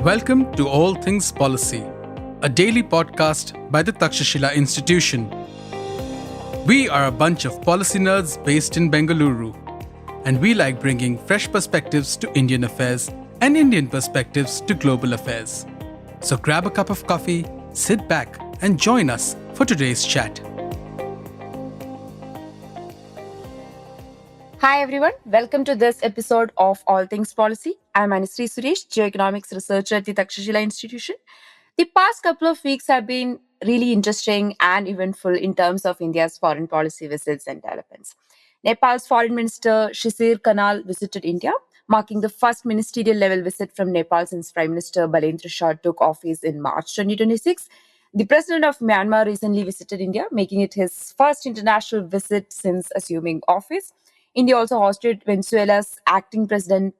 Welcome to All Things Policy, a daily podcast by the Takshashila Institution. We are a bunch of policy nerds based in Bengaluru, and we like bringing fresh perspectives to Indian affairs and Indian perspectives to global affairs. So grab a cup of coffee, sit back, and join us for today's chat. Hi everyone, welcome to this episode of All Things Policy. I'm Anusri Suresh, Geoeconomics Researcher at the Takshashila Institution. The past couple of weeks have been really interesting and eventful in terms of India's foreign policy visits and developments. Nepal's Foreign Minister Shishir Kanal visited India, marking the first ministerial level visit from Nepal since Prime Minister Balendra Shah took office in March 2026. The president of Myanmar recently visited India, making it his first international visit since assuming office. India also hosted Venezuela's acting president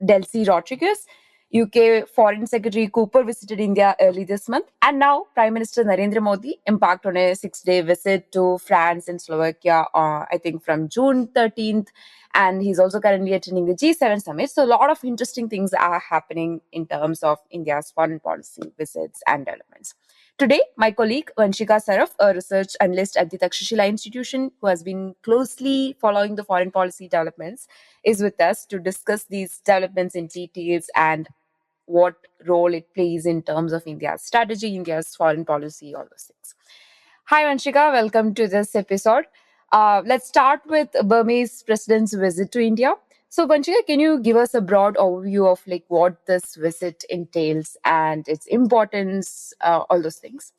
Delcy Rodriguez. UK Foreign Secretary Cooper visited India early this month. And now Prime Minister Narendra Modi embarked on a 6-day visit to France and Slovakia, I think from June 13th. And he's also currently attending the G7 summit. So a lot of interesting things are happening in terms of India's foreign policy visits and developments. Today, my colleague Vanshika Saraf, a research analyst at the Takshashila Institution, who has been closely following the foreign policy developments, is with us to discuss these developments in details and what role it plays in terms of India's strategy, India's foreign policy, all those things. Hi, Vanshika. Welcome to this episode. Let's start with Burmese president's visit to India. So, Vanshika, can you give us a broad overview of like what this visit entails and its importance, all those things?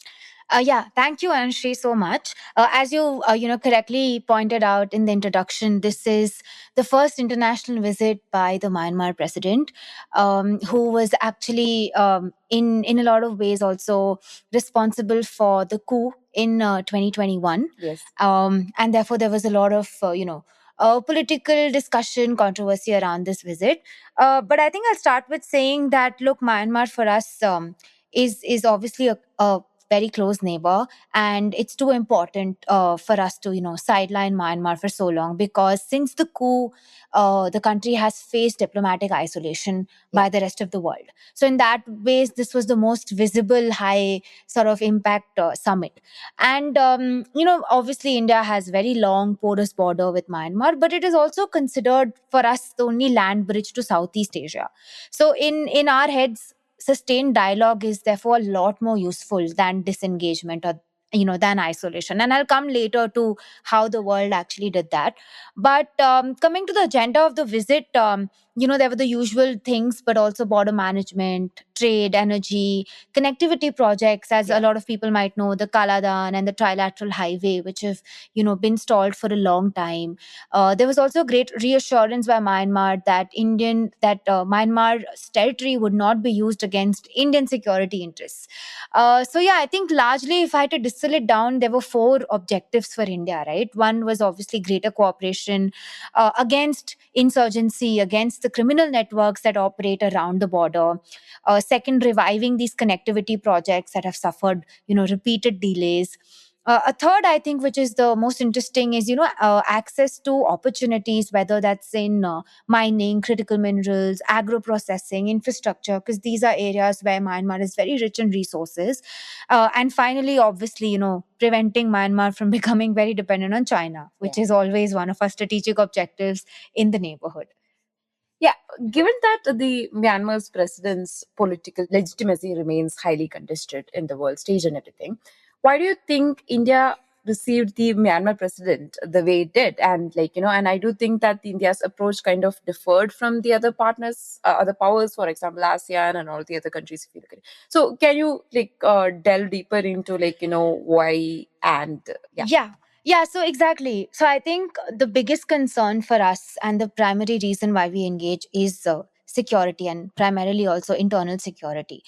Thank you, Anshri, so much. As you correctly pointed out in the introduction, this is the first international visit by the Myanmar president, who was actually in a lot of ways also responsible for the coup in 2021. Yes. And therefore, there was a lot of political discussion, controversy around this visit. But I think I'll start with saying that look, Myanmar for us is obviously a very close neighbor, and it's too important for us to sideline Myanmar for so long, because since the coup the country has faced diplomatic isolation by the rest of the world. So in that ways, this was the most visible high sort of impact summit. And obviously India has very long porous border with Myanmar, but it is also considered for us the only land bridge to Southeast Asia. So in our heads, sustained dialogue is therefore a lot more useful than disengagement or than isolation. And I'll come later to how the world actually did that. But coming to the agenda of the visit, there were the usual things, but also border management, trade, energy, connectivity projects, as a lot of people might know, the Kaladan and the trilateral highway, which have been stalled for a long time. There was also great reassurance by Myanmar that Myanmar's territory would not be used against Indian security interests. I think largely, if I had to distill it down, there were 4 objectives for India, right? One was obviously greater cooperation against insurgency, against the criminal networks that operate around the border. Second, reviving these connectivity projects that have suffered, repeated delays. A third, I think, which is the most interesting, is access to opportunities, whether that's in mining, critical minerals, agro processing, infrastructure, because these are areas where Myanmar is very rich in resources. And finally, obviously, preventing Myanmar from becoming very dependent on China, which is always one of our strategic objectives in the neighborhood. Yeah, given that the Myanmar's president's political legitimacy remains highly contested in the world stage and everything, why do you think India received the Myanmar president the way it did? And and I do think that India's approach kind of differed from the other partners, other powers, for example, ASEAN and all the other countries. If you look at it. So can you delve deeper into why and Yeah, so exactly. So I think the biggest concern for us and the primary reason why we engage is security, and primarily also internal security.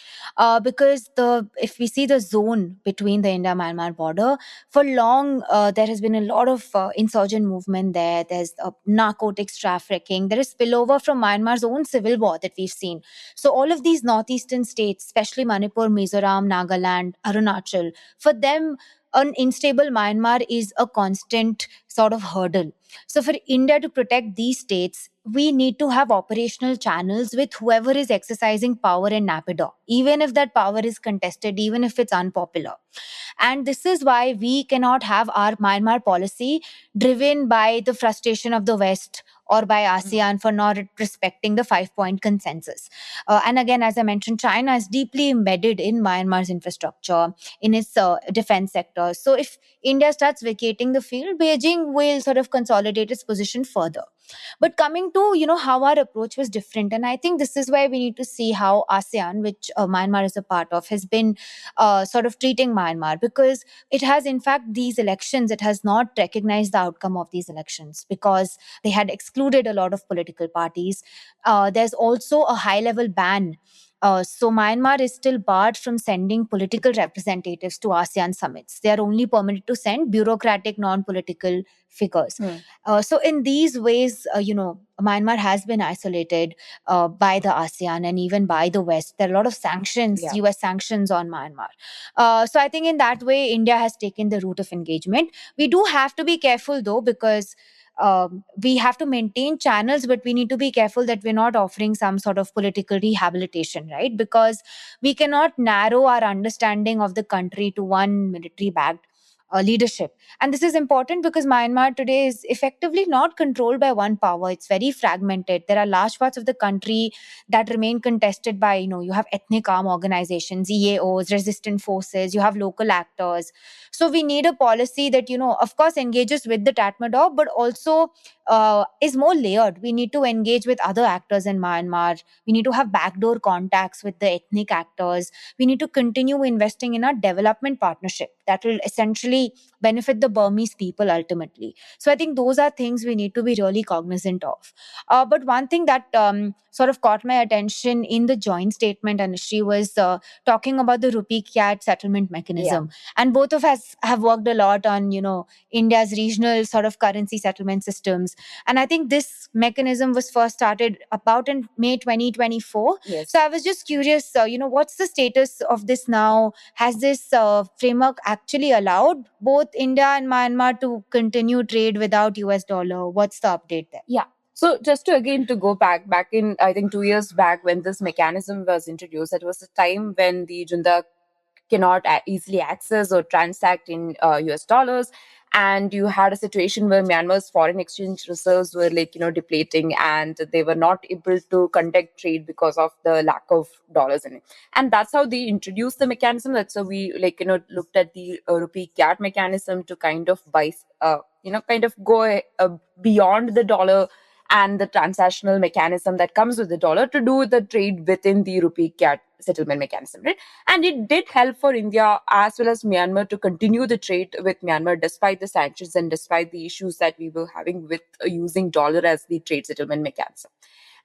Because if we see the zone between the India-Myanmar border, for long there has been a lot of insurgent movement there. There's narcotics trafficking. There is spillover from Myanmar's own civil war that we've seen. So all of these northeastern states, especially Manipur, Mizoram, Nagaland, Arunachal, for them, an unstable Myanmar is a constant sort of hurdle. So for India to protect these states, we need to have operational channels with whoever is exercising power in Naypyidaw, even if that power is contested, even if it's unpopular. And this is why we cannot have our Myanmar policy driven by the frustration of the West or by ASEAN for not respecting the 5 point consensus. And again, as I mentioned, China is deeply embedded in Myanmar's infrastructure, in its defense sector. So if India starts vacating the field, Beijing will sort of consolidate its position further. But coming to, how our approach was different, and I think this is why we need to see how ASEAN, which Myanmar is a part of, has been sort of treating Myanmar, because it has, in fact, these elections, it has not recognized the outcome of these elections because they had excluded a lot of political parties. There's also a high level ban. So Myanmar is still barred from sending political representatives to ASEAN summits. They are only permitted to send bureaucratic, non-political figures. So in these ways, Myanmar has been isolated by the ASEAN and even by the West. There are a lot of sanctions, Yeah. US sanctions on Myanmar. So I think in that way, India has taken the route of engagement. We do have to be careful though, because we have to maintain channels, but we need to be careful that we're not offering some sort of political rehabilitation, right? Because we cannot narrow our understanding of the country to one military backed leadership. And this is important because Myanmar today is effectively not controlled by one power. It's very fragmented. There are large parts of the country that remain contested by, you have ethnic armed organizations, EAOs, resistant forces, you have local actors. So we need a policy that, of course, engages with the Tatmadaw, but also is more layered. We need to engage with other actors in Myanmar. We need to have backdoor contacts with the ethnic actors. We need to continue investing in our development partnership that will essentially benefit the Burmese people ultimately. So I think those are things we need to be really cognizant of. But one thing that sort of caught my attention in the joint statement, Anushree, was talking about the rupee CAD settlement mechanism. And both of us have worked a lot on, India's regional sort of currency settlement systems. And I think this mechanism was first started about in May 2024. Yes. So I was just curious, what's the status of this now? Has this framework actually allowed both India and Myanmar to continue trade without US dollar? What's the update there? Yeah. So just to go back in, I think 2 years back when this mechanism was introduced, it was a time when the junta cannot easily access or transact in US dollars. And you had a situation where Myanmar's foreign exchange reserves were depleting, and they were not able to conduct trade because of the lack of dollars in it. And that's how they introduced the mechanism. That's how we looked at the rupee CAD mechanism to kind of buy, kind of go beyond the dollar and the transactional mechanism that comes with the dollar to do the trade within the rupee CAD settlement mechanism, right? And it did help for India as well as Myanmar to continue the trade with Myanmar despite the sanctions and despite the issues that we were having with using dollar as the trade settlement mechanism.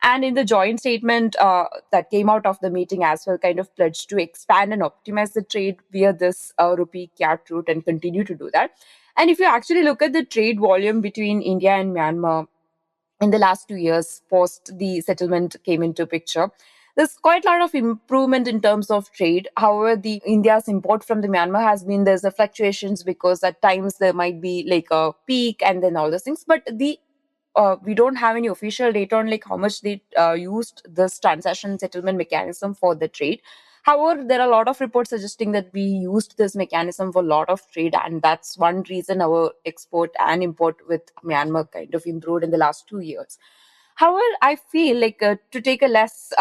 And in the joint statement that came out of the meeting as well, kind of pledged to expand and optimize the trade via this rupee CAD route and continue to do that. And if you actually look at the trade volume between India and Myanmar in the last 2 years post the settlement came into picture, there's quite a lot of improvement in terms of trade. However, the India's import from the Myanmar has been, there's a fluctuations because at times there might be like a peak and then all those things. But the we don't have any official data on like how much they used this transaction settlement mechanism for the trade. However, there are a lot of reports suggesting that we used this mechanism for a lot of trade, and that's one reason our export and import with Myanmar kind of improved in the last 2 years. However, I feel like to take a less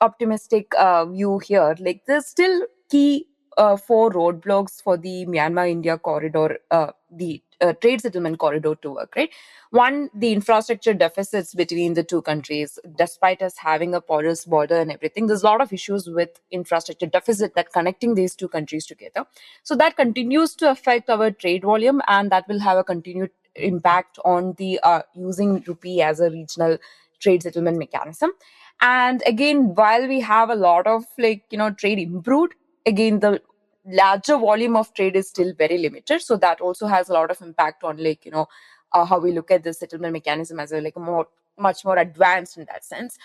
optimistic view here, like there's still key four roadblocks for the Myanmar-India corridor, the trade settlement corridor to work, right? One, the infrastructure deficits between the two countries. Despite us having a porous border and everything, there's a lot of issues with infrastructure deficit that connecting these two countries together. So that continues to affect our trade volume, and that will have a continued impact on the using rupee as a regional trade settlement mechanism. And again, while we have a lot of trade improved, again the larger volume of trade is still very limited. So that also has a lot of impact on how we look at the settlement mechanism as a much more advanced in that sense.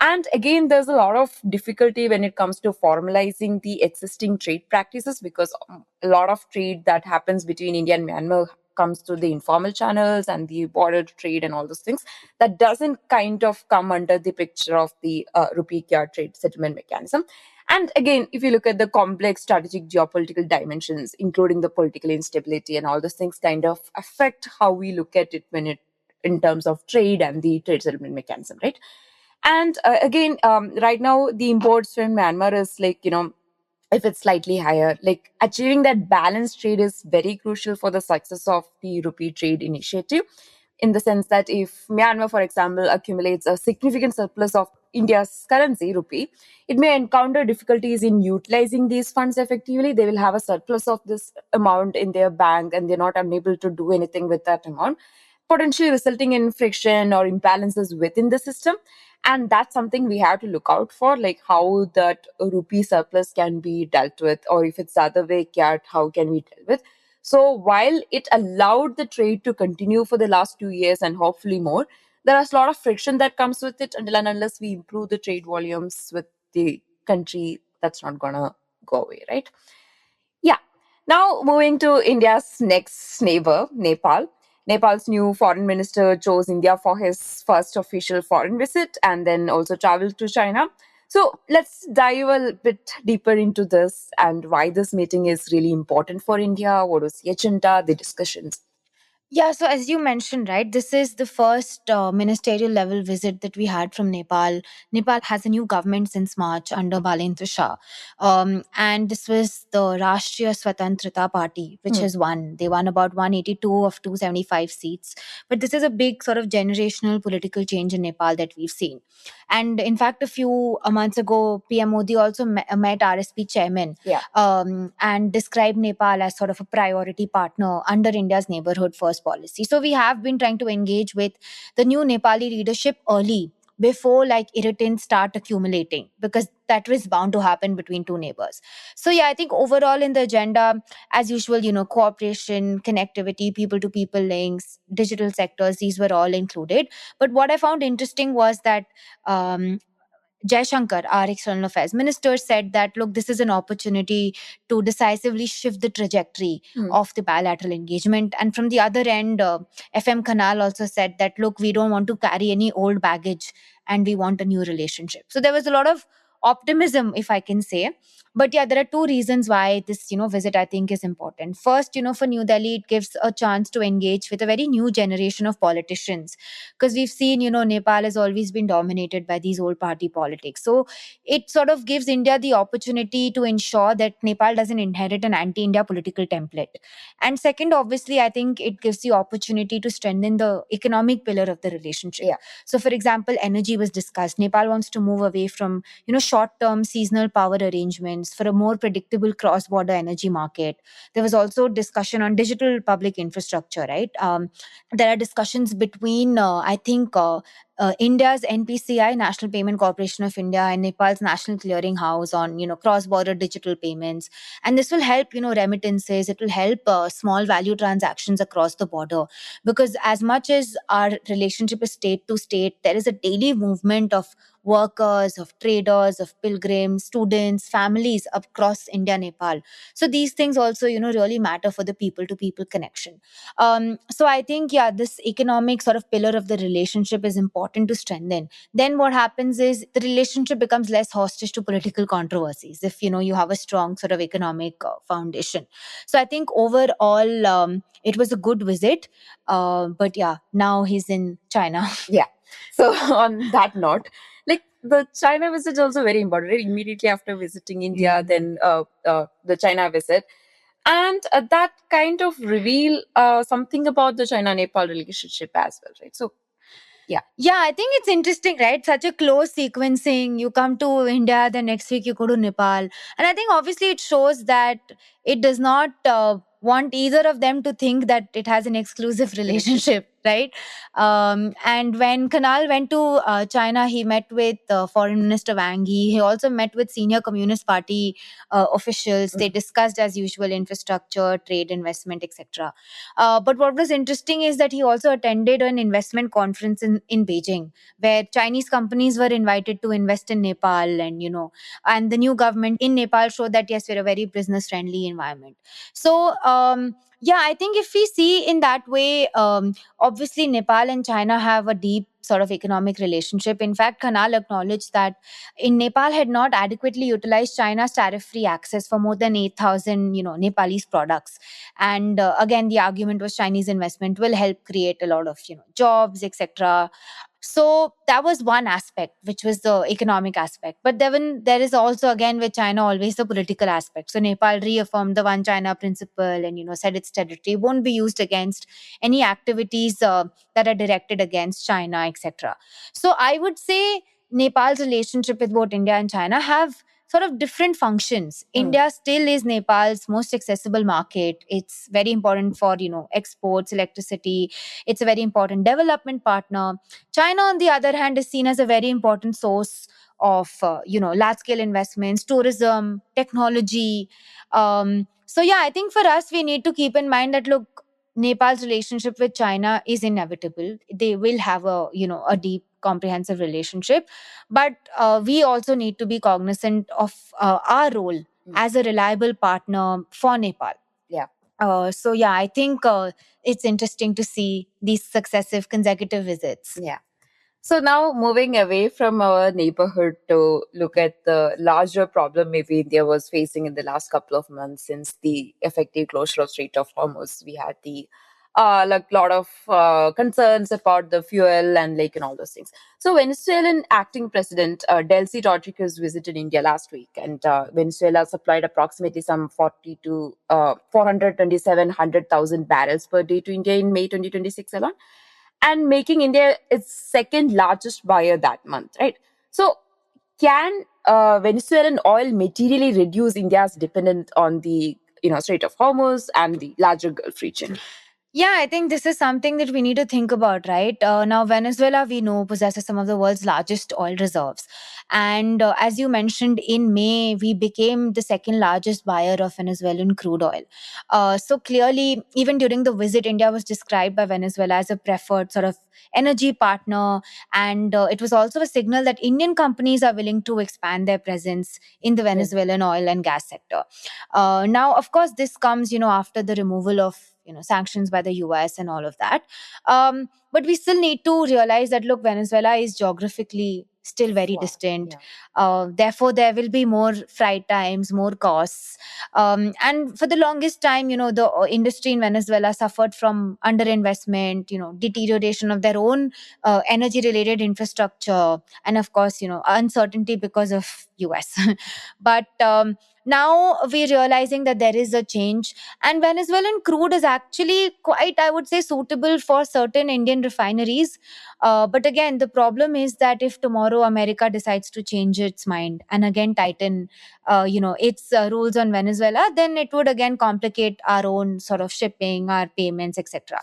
And again, there's a lot of difficulty when it comes to formalizing the existing trade practices, because a lot of trade that happens between India and Myanmar comes through the informal channels and the border trade and all those things. That doesn't kind of come under the picture of the rupee kyat trade settlement mechanism. And again, if you look at the complex strategic geopolitical dimensions, including the political instability and all those things, kind of affect how we look at it when it in terms of trade and the trade settlement mechanism, right? And again, right now the imports from Myanmar is like, if it's slightly higher, like achieving that balanced trade is very crucial for the success of the rupee trade initiative, in the sense that if Myanmar, for example, accumulates a significant surplus of India's currency, rupee, it may encounter difficulties in utilizing these funds effectively. They will have a surplus of this amount in their bank and they're not unable to do anything with that amount, potentially resulting in friction or imbalances within the system. And that's something we have to look out for, like how that rupee surplus can be dealt with, or if it's the other way, kyat, how can we deal with. So while it allowed the trade to continue for the last 2 years and hopefully more, there is a lot of friction that comes with it. Until and unless we improve the trade volumes with the country, that's not gonna go away, right? Yeah. Now moving to India's next neighbor, Nepal. Nepal's new foreign minister chose India for his first official foreign visit and then also traveled to China. So let's dive a bit deeper into this and why this meeting is really important for India. What was the agenda, the discussions? Yeah, so as you mentioned, right, this is the first ministerial level visit that we had from Nepal. Nepal has a new government since March under Balendra Shah. And this was the Rashtriya Swatantrata Party, which Hmm. has won. They won about 182 of 275 seats. But this is a big sort of generational political change in Nepal that we've seen. And in fact, a few months ago, PM Modi also met RSP chairman, Yeah. and described Nepal as sort of a priority partner under India's neighborhood first policy. So we have been trying to engage with the new Nepali leadership early, before like irritants start accumulating, because that was bound to happen between two neighbors. So yeah, I think overall in the agenda, as usual, cooperation, connectivity, people to people links, digital sectors, these were all included. But what I found interesting was that um, Jaishankar, our external affairs minister, said that, look, this is an opportunity to decisively shift the trajectory Hmm. of the bilateral engagement. And from the other end, FM Kanal also said that, look, we don't want to carry any old baggage and we want a new relationship. So there was a lot of optimism, if I can say. But yeah, there are two reasons why this, visit I think is important. First, for New Delhi, it gives a chance to engage with a very new generation of politicians, because we've seen, Nepal has always been dominated by these old party politics. So it sort of gives India the opportunity to ensure that Nepal doesn't inherit an anti India political template. And second, obviously, I think it gives the opportunity to strengthen the economic pillar of the relationship. Yeah. So for example, energy was discussed. Nepal wants to move away from short term seasonal power arrangements for a more predictable cross border energy market. There was also discussion on digital public infrastructure, right? There are discussions between, I think, India's NPCI, National Payment Corporation of India, and Nepal's National Clearing House on, cross-border digital payments. And this will help, remittances. It will help small value transactions across the border. Because as much as our relationship is state to state, there is a daily movement of workers, of traders, of pilgrims, students, families across India, Nepal. So these things also, really matter for the people to people connection. So I think, yeah, this economic sort of pillar of the relationship is important to strengthen. Then what happens is the relationship becomes less hostage to political controversies if you have a strong sort of economic foundation. So I think overall, it was a good visit. But yeah, now he's in China. Yeah. So on that note, like the China visit is also very important. Right? Immediately after visiting India, Yeah. then the China visit, and that kind of reveal something about the China-Nepal relationship as well, right? So yeah. Yeah, I think it's interesting, right? Such a close sequencing. You come to India, the next week you go to Nepal. And I think obviously it shows that it does not want either of them to think that it has an exclusive relationship. right? And when Kanal went to China, he met with Foreign Minister Wang Yi. He also met with senior Communist Party officials. They discussed, as usual, infrastructure, trade, investment, etc. But what was interesting is that he also attended an investment conference in Beijing, where Chinese companies were invited to invest in Nepal, and and the new government in Nepal showed that yes, we're a very business friendly environment. So yeah, I think if we see in that way, obviously Nepal and China have a deep sort of economic relationship. In fact, Kanal acknowledged that in Nepal had not adequately utilized China's tariff-free access for more than 8,000, Nepalese products. And again, the argument was Chinese investment will help create a lot of, jobs, etc. So that was one aspect, which was the economic aspect. But then there is also, again, with China, always the political aspect. So Nepal reaffirmed the One China principle and, said its territory won't be used against any activities that are directed against China, etc. So I would say Nepal's relationship with both India and China have sort of different functions. India still is Nepal's most accessible market. It's very important for, exports, electricity. It's a very important development partner. China, on the other hand, is seen as a very important source of, large scale investments, tourism, technology. So yeah, I think for us, we need to keep in mind that look, Nepal's relationship with China is inevitable. They will have a deep, comprehensive relationship, but we also need to be cognizant of our role as a reliable partner for Nepal. Yeah. So yeah, I think it's interesting to see these successive consecutive visits. Yeah. So now moving away from our neighborhood to look at the larger problem maybe India was facing in the last couple of months since the effective closure of Strait of Hormuz. We had the lot of concerns about the fuel and and all those things. So Venezuelan acting president Delcy Rodriguez visited India last week, and Venezuela supplied approximately some 40 to 427,000 barrels per day to India in May 2026 alone, and making India its second largest buyer that month, right? So, can Venezuelan oil materially reduce India's dependence on the Strait of Hormuz and the larger Gulf region? Yeah, I think this is something that we need to think about, right? Now, Venezuela, we know, possesses some of the world's largest oil reserves. And as you mentioned, in May, we became the second largest buyer of Venezuelan crude oil. So clearly, even during the visit, India was described by Venezuela as a preferred sort of energy partner. And it was also a signal that Indian companies are willing to expand their presence in the Venezuelan oil and gas sector. Now, of course, this comes, after the removal of sanctions by the US and all of that. But we still need to realize that look, Venezuela is geographically still very distant. Therefore, there will be more flight times, more costs. And for the longest time, the industry in Venezuela suffered from underinvestment, deterioration of their own energy related infrastructure, and of course, uncertainty because of US. But now we're realizing that there is a change, and Venezuelan crude is actually quite, I would say, suitable for certain Indian refineries. But again, the problem is that if tomorrow America decides to change its mind and again tighten, its rules on Venezuela, then it would again complicate our own sort of shipping, our payments, etc.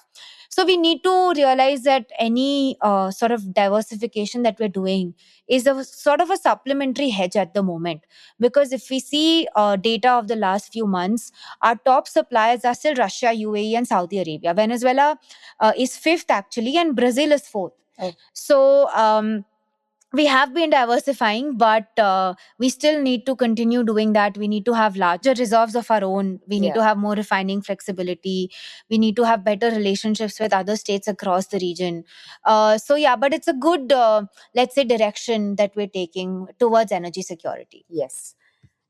So we need to realize that any sort of diversification that we're doing is a sort of a supplementary hedge at the moment. Because if we see data of the last few months, our top suppliers are still Russia, UAE, and Saudi Arabia. Venezuela is fifth actually, and Brazil is fourth. So we have been diversifying, but we still need to continue doing that. We need to have larger reserves of our own. We need to have more refining flexibility. We need to have better relationships with other states across the region. So yeah, but it's a good, let's say, direction that we're taking towards energy security. Yes.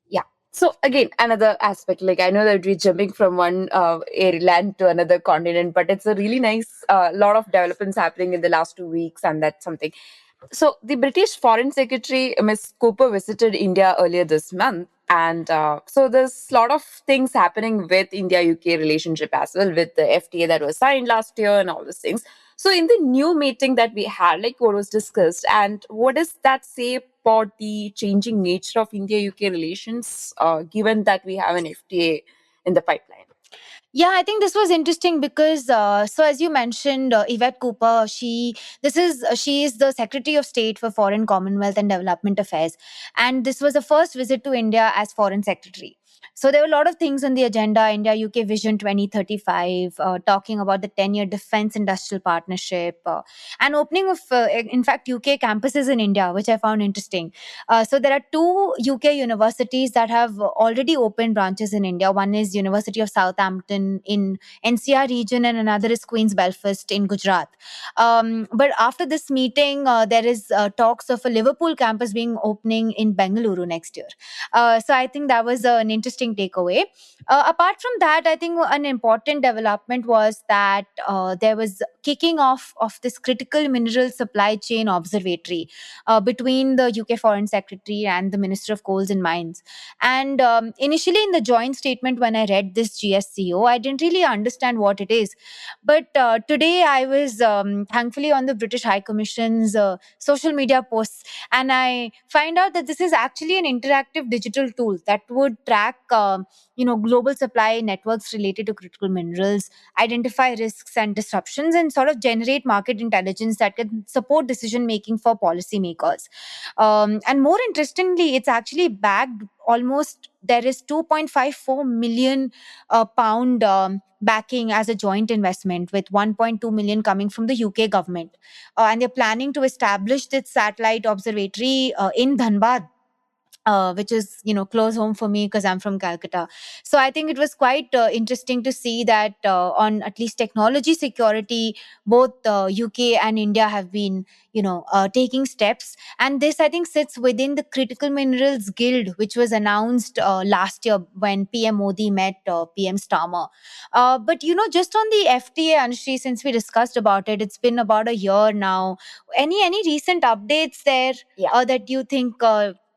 Yeah. So again, another aspect, like I know that we're jumping from one land to another continent, but it's a really nice lot of developments happening in the last 2 weeks, and that's something. So the British Foreign Secretary Ms. Cooper visited India earlier this month, and so there's a lot of things happening with India-UK relationship as well, with the FTA that was signed last year and all those things. So in the new meeting that we had, like what was discussed, and what does that say about the changing nature of India-UK relations, given that we have an FTA in the pipeline? Yeah, I think this was interesting because, so as you mentioned, Yvette Cooper, she is the Secretary of State for Foreign, Commonwealth and Development Affairs, and this was the first visit to India as Foreign Secretary. So there were a lot of things on the agenda: India UK Vision 2035, talking about the 10-year defense industrial partnership, and opening of, in fact, UK campuses in India, which I found interesting. So there are two UK universities that have already opened branches in India. One is University of Southampton in NCR region, and another is Queen's Belfast in Gujarat. But after this meeting, there is talks of a Liverpool campus being opening in Bengaluru next year. So I think that was an interesting takeaway. Apart from that, I think an important development was that there was kicking off of this critical mineral supply chain observatory between the UK Foreign Secretary and the Minister of Coals and Mines. And initially, in the joint statement, when I read this GSCO, I didn't really understand what it is. But today, I was thankfully on the British High Commission's social media posts, and I find out that this is actually an interactive digital tool that would track, global supply networks related to critical minerals, identify risks and disruptions, and sort of generate market intelligence that can support decision making for policymakers. And more interestingly, it's actually backed almost, there is 2.54 million pound backing as a joint investment, with 1.2 million coming from the UK government. And they're planning to establish this satellite observatory in Dhanbad, which is, close home for me because I'm from Calcutta. So I think it was quite interesting to see that on at least technology security, both UK and India have been, taking steps. And this, I think, sits within the Critical Minerals Guild, which was announced last year when PM Modi met PM Starmer. But, just on the FTA, Anshri, since we discussed about it, it's been about a year now. Any recent updates there Yeah. that you think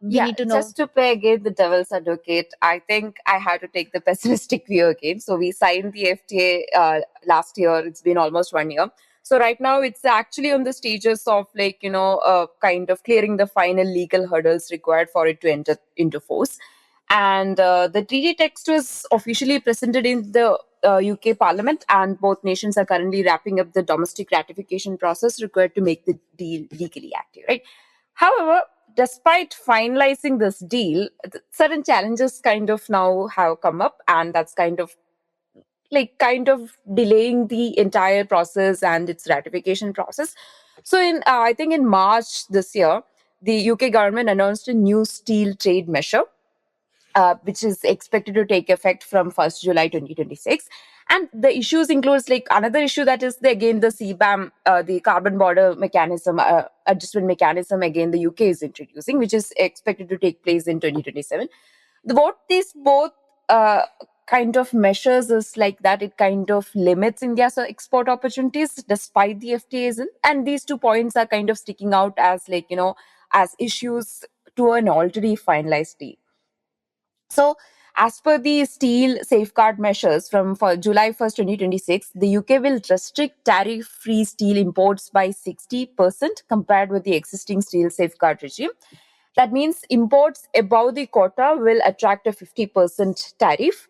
we Yeah, need to know? just to play again the devil's advocate, I think I had to take the pessimistic view again. So we signed the FTA last year. It's been almost 1 year. So right now it's actually on the stages of kind of clearing the final legal hurdles required for it to enter into force. And the treaty text was officially presented in the UK Parliament, and both nations are currently wrapping up the domestic ratification process required to make the deal legally active, right? However, despite finalizing this deal, certain challenges kind of now have come up, and that's kind of delaying the entire process and its ratification process. So, I think in March this year, the UK government announced a new steel trade measure, which is expected to take effect from 1st July 2026. And the issues includes like another issue that is again the CBAM, the carbon border mechanism, adjustment mechanism. Again, the UK is introducing, which is expected to take place in 2027. What these both kind of measures is like that it kind of limits India's export opportunities despite the FTAs, and these 2 points are kind of sticking out as as issues to an already finalized deal. So, as per the steel safeguard measures from for July 1st, 2026, the UK will restrict tariff-free steel imports by 60% compared with the existing steel safeguard regime. That means imports above the quota will attract a 50% tariff,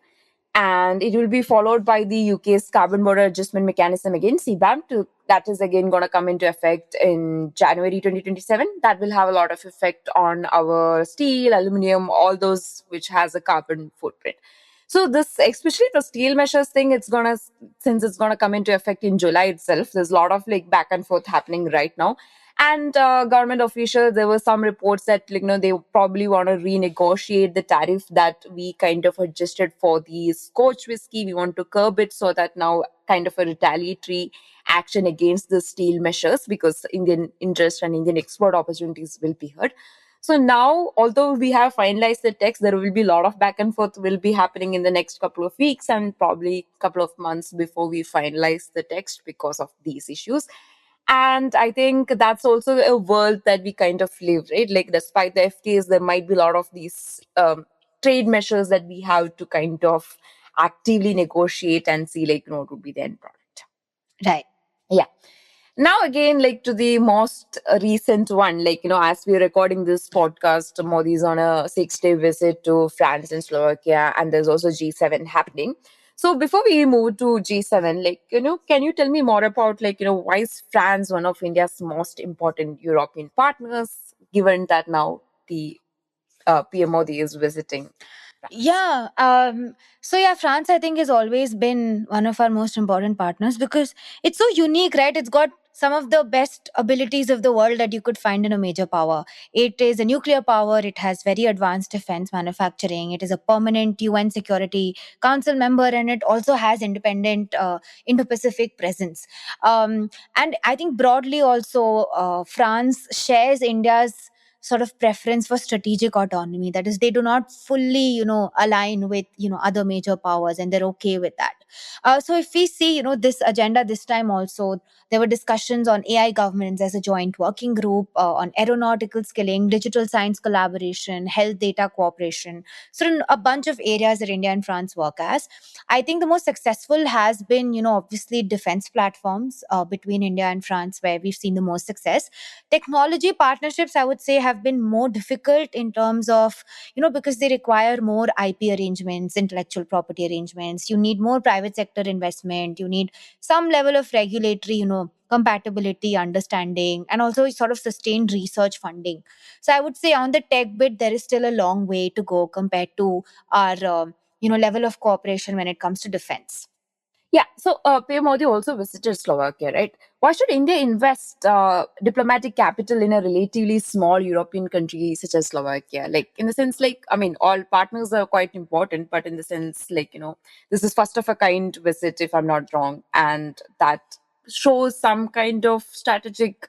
and it will be followed by the UK's carbon border adjustment mechanism again, CBAM, that is again going to come into effect in January 2027. That will have a lot of effect on our steel, aluminium, all those which has a carbon footprint. So this, especially the steel measures thing, since it's gonna come into effect in July itself. There's a lot of like back and forth happening right now, and government officials, there were some reports that they probably want to renegotiate the tariff that we kind of adjusted for the Scotch whiskey. We want to curb it so that now kind of a retaliatory action against the steel measures, because Indian interest and Indian export opportunities will be hurt. So now, although we have finalized the text, there will be a lot of back and forth will be happening in the next couple of weeks and probably couple of months before we finalize the text because of these issues. And I think that's also a world that we kind of live, right? Like, despite the FTAs, there might be a lot of these trade measures that we have to kind of actively negotiate and see, what would be the end product. Right. Yeah. Now, again, like to the most recent one, as we're recording this podcast, Modi's on a 6-day visit to France and Slovakia, and there's also G7 happening. So before we move to G7, can you tell me more about, why is France one of India's most important European partners, given that now the PM Modi is visiting France? Yeah. So yeah, France, I think, has always been one of our most important partners because it's so unique, right? It's got some of the best abilities of the world that you could find in a major power. It is a nuclear power. It has very advanced defense manufacturing. It is a permanent UN Security Council member, and it also has independent Indo-Pacific presence. And I think broadly also, France shares India's sort of preference for strategic autonomy. That is, they do not fully, align with, other major powers, and they're okay with that. So if we see, this agenda this time also, there were discussions on AI governance as a joint working group, on aeronautical skilling, digital science collaboration, health data cooperation. So in a bunch of areas that India and France work as. I think the most successful has been, obviously defense platforms between India and France, where we've seen the most success. Technology partnerships, I would say, have been more difficult in terms of, because they require more IP arrangements, intellectual property arrangements. You need more private sector investment. You need some level of regulatory, compatibility, understanding, and also sort of sustained research funding. So I would say on the tech bit, there is still a long way to go compared to our, level of cooperation when it comes to defense. Yeah, so PM Modi also visited Slovakia, right? Why should India invest diplomatic capital in a relatively small European country such as Slovakia? Like, in the sense, I mean, all partners are quite important, but in the sense, this is first of a kind visit, if I'm not wrong, and that shows some kind of strategic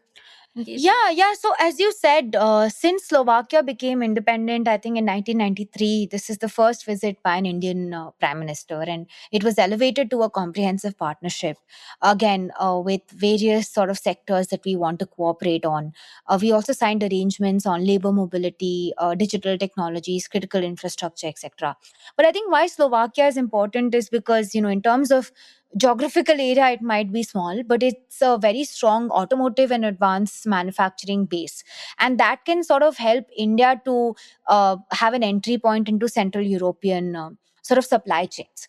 engagement. Yeah, yeah. So as you said, since Slovakia became independent, I think in 1993, this is the first visit by an Indian prime minister, and it was elevated to a comprehensive partnership. Again, with various sort of sectors that we want to cooperate on. We also signed arrangements on labor mobility, digital technologies, critical infrastructure, etc. But I think why Slovakia is important is because, in terms of geographical area, it might be small, but it's a very strong automotive and advanced manufacturing base, and that can sort of help India to have an entry point into Central European sort of supply chains.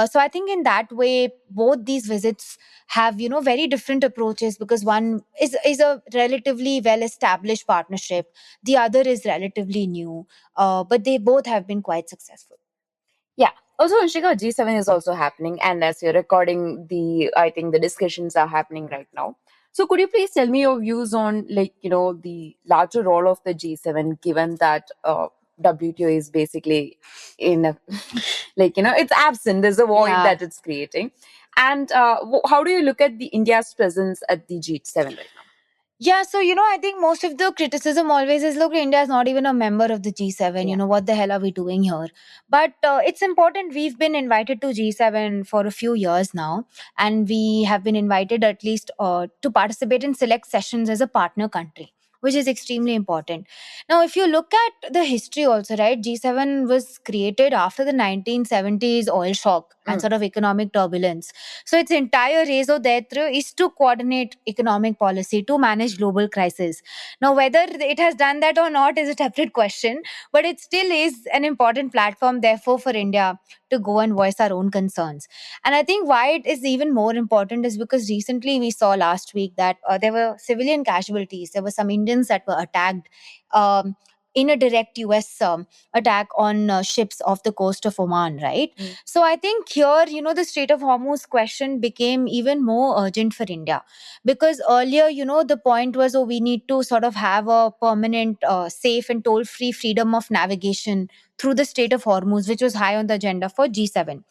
So I think in that way, both these visits have, very different approaches, because one is a relatively well established partnership, the other is relatively new, but they both have been quite successful. Yeah. Also, Anshika, G7 is also happening, and as you're recording, I think the discussions are happening right now. So, could you please tell me your views on, the larger role of the G7, given that WTO is basically in a, it's absent. There's a void Yeah. that it's creating, and how do you look at the India's presence at the G7 right now? Yeah, so I think most of the criticism always is, look, India is not even a member of the G7. Yeah. What the hell are we doing here? But it's important. We've been invited to G7 for a few years now, and we have been invited at least to participate in select sessions as a partner country, which is extremely important. Now, if you look at the history also, right, G7 was created after the 1970s oil shock and Mm. sort of economic turbulence. So its entire raison d'etre is to coordinate economic policy to manage global crisis. Now, whether it has done that or not is a separate question, but it still is an important platform, therefore, for India to go and voice our own concerns. And I think why it is even more important is because recently we saw last week that there were civilian casualties. There were some Indians that were attacked. In a direct US attack on ships off the coast of Oman, right? Mm. So I think here, the Strait of Hormuz question became even more urgent for India, because earlier, the point was, oh, we need to sort of have a permanent, safe and toll-free freedom of navigation through the Strait of Hormuz, which was high on the agenda for G7.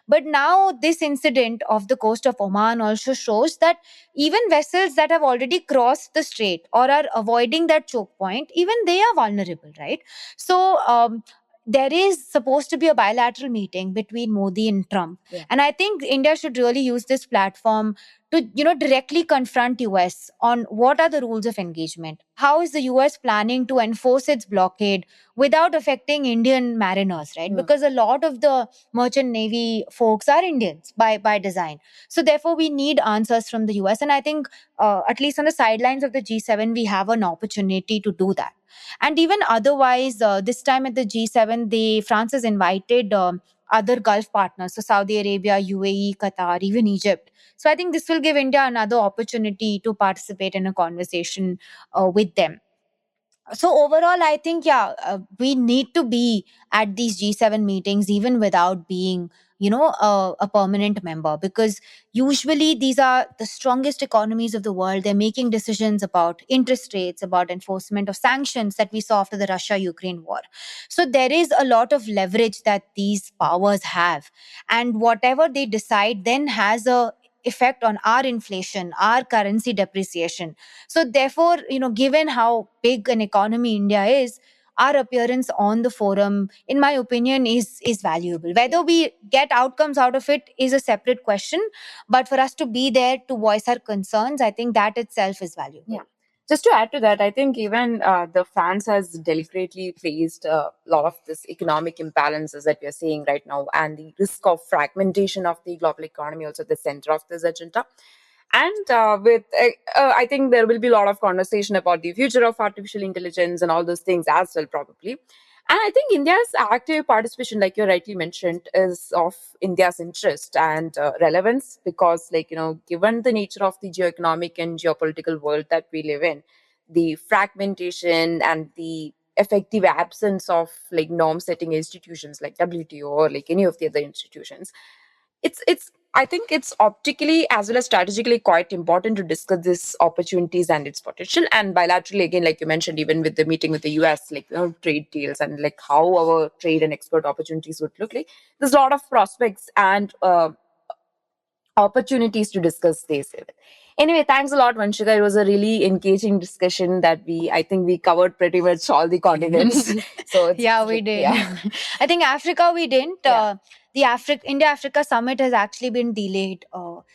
But now this incident off the coast of Oman also shows that even vessels that have already crossed the strait or are avoiding that choke point, even they are vulnerable, right? So there is supposed to be a bilateral meeting between Modi and Trump. Yeah. And I think India should really use this platform to, directly confront US on what are the rules of engagement. How is the US planning to enforce its blockade without affecting Indian mariners, right? Mm. Because a lot of the merchant navy folks are Indians by design. So therefore, we need answers from the US, and I think at least on the sidelines of the G7, we have an opportunity to do that. And even otherwise, this time at the G7, France has invited. other Gulf partners, so Saudi Arabia, UAE, Qatar, even Egypt. So I think this will give India another opportunity to participate in a conversation with them. So overall, I think, we need to be at these G7 meetings even without being, a permanent member, because usually these are the strongest economies of the world. They're making decisions about interest rates, about enforcement of sanctions that we saw after the Russia-Ukraine war. So there is a lot of leverage that these powers have, and whatever they decide then has a effect on our inflation, our currency depreciation. So therefore, given how big an economy India is, our appearance on the forum, in my opinion, is valuable. Whether we get outcomes out of it is a separate question, but for us to be there to voice our concerns, I think that itself is valuable. Yeah. Just to add to that, I think even the France has deliberately placed a lot of this economic imbalances that we are seeing right now, and the risk of fragmentation of the global economy also at the center of this agenda. And I think there will be a lot of conversation about the future of artificial intelligence and all those things as well, probably. And I think India's active participation, like you rightly mentioned, is of India's interest and relevance because, given the nature of the geoeconomic and geopolitical world that we live in, the fragmentation and the effective absence of norm-setting institutions like WTO or any of the other institutions, it's I think it's optically as well as strategically quite important to discuss these opportunities and its potential. And bilaterally, again, like you mentioned, even with the meeting with the US, trade deals and how our trade and export opportunities would look like, there's a lot of prospects and opportunities to discuss this. Anyway, thanks a lot, Vanshika. It was a really engaging discussion that I think we covered pretty much all the continents. So we did. Yeah. I think Africa we didn't. Yeah. The India-Africa summit has actually been delayed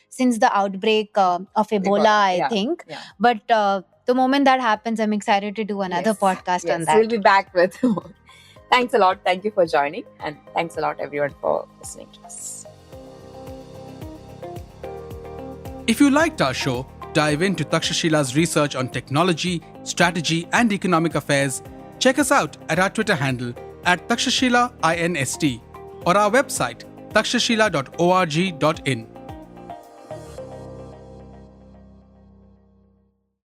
since the outbreak of Ebola, I think. Yeah. But the moment that happens, I'm excited to do another podcast on that. We'll be back with more. Thanks a lot. Thank you for joining. And thanks a lot, everyone, for listening to us. If you liked our show, dive into Takshashila's research on technology, strategy, and economic affairs. Check us out at our Twitter handle @TakshashilaINST or our website takshashila.org.in.